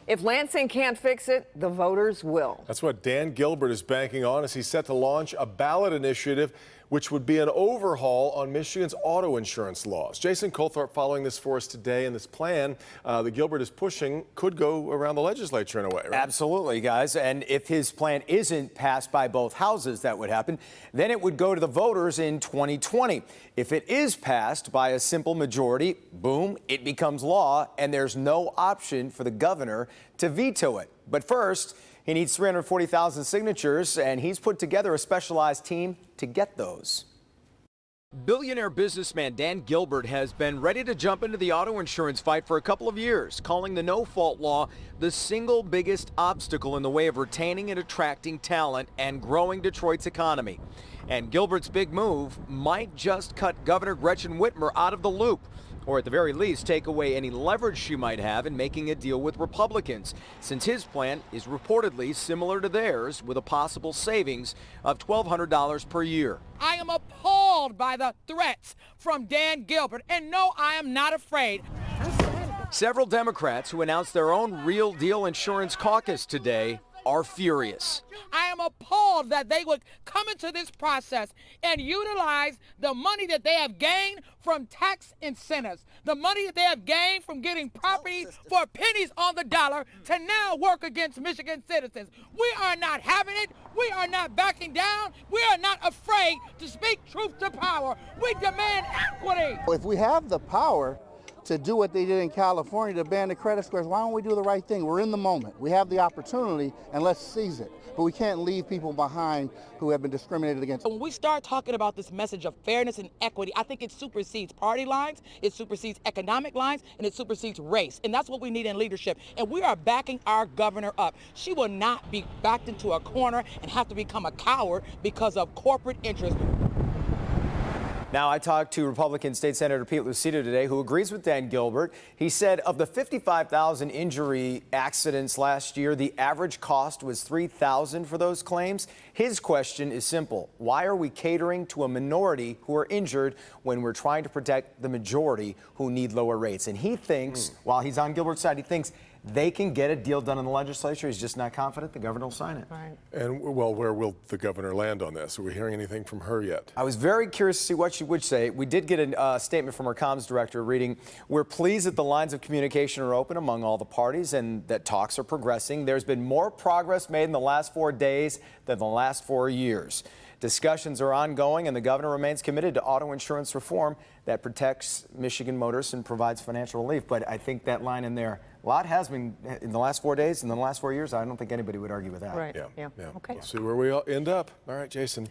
If Lansing can't fix it, the voters will. That's what Dan Gilbert is banking on as he's set to launch a ballot initiative which would be an overhaul on Michigan's auto insurance laws. Jason Colthorpe following this for us today, and this plan that Gilbert is pushing could go around the legislature in a way, right? Absolutely, guys. And if his plan isn't passed by both houses, that would happen. Then it would go to the voters in 2020. If it is passed by a simple majority, boom, it becomes law, and there's no option for the governor to veto it. But first, he needs 340,000 signatures, and he's put together a specialized team to get those. Billionaire businessman Dan Gilbert has been ready to jump into the auto insurance fight for a couple of years, calling the no-fault law the single biggest obstacle in the way of retaining and attracting talent and growing Detroit's economy. And Gilbert's big move might just cut Governor Gretchen Whitmer out of the loop, or at the very least take away any leverage she might have in making a deal with Republicans, since his plan is reportedly similar to theirs, with a possible savings of $1,200 per year. I am appalled by the threats from Dan Gilbert, and no, I am not afraid. Several Democrats who announced their own Real Deal Insurance caucus today are furious. I am appalled that they would come into this process and utilize the money that they have gained from tax incentives, the money that they have gained from getting property for pennies on the dollar, to now work against Michigan citizens. We are not having it. We are not backing down. We are not afraid to speak truth to power. We demand equity. If we have the power to do what they did in California to ban the credit scores, why don't we do the right thing? We're in the moment. We have the opportunity, and let's seize it. But we can't leave people behind who have been discriminated against. When we start talking about this message of fairness and equity, I think it supersedes party lines, it supersedes economic lines, and it supersedes race. And that's what we need in leadership. And we are backing our governor up. She will not be backed into a corner and have to become a coward because of corporate interests. Now, I talked to Republican State Senator Pete Lucido today, who agrees with Dan Gilbert. He said of the 55,000 injury accidents last year, the average cost was $3,000 for those claims. His question is simple. Why are we catering to a minority who are injured when we're trying to protect the majority who need lower rates? And he thinks, while he's on Gilbert's side, he thinks they can get a deal done in the legislature. He's just not confident the governor will sign it. Right. And, well, where will the governor land on this? Are we hearing anything from her yet? I was very curious to see what she would say. We did get a statement from our comms director reading, "We're pleased that the lines of communication are open among all the parties and that talks are progressing. There's been more progress made in the last 4 days than the last 4 years. Discussions are ongoing, and the governor remains committed to auto insurance reform that protects Michigan motorists and provides financial relief." But I think that line in there, a lot has been in the last 4 days and in the last 4 years. I don't think anybody would argue with that. Right. Yeah. Yeah. Okay. We'll see where we all end up. All right, Jason.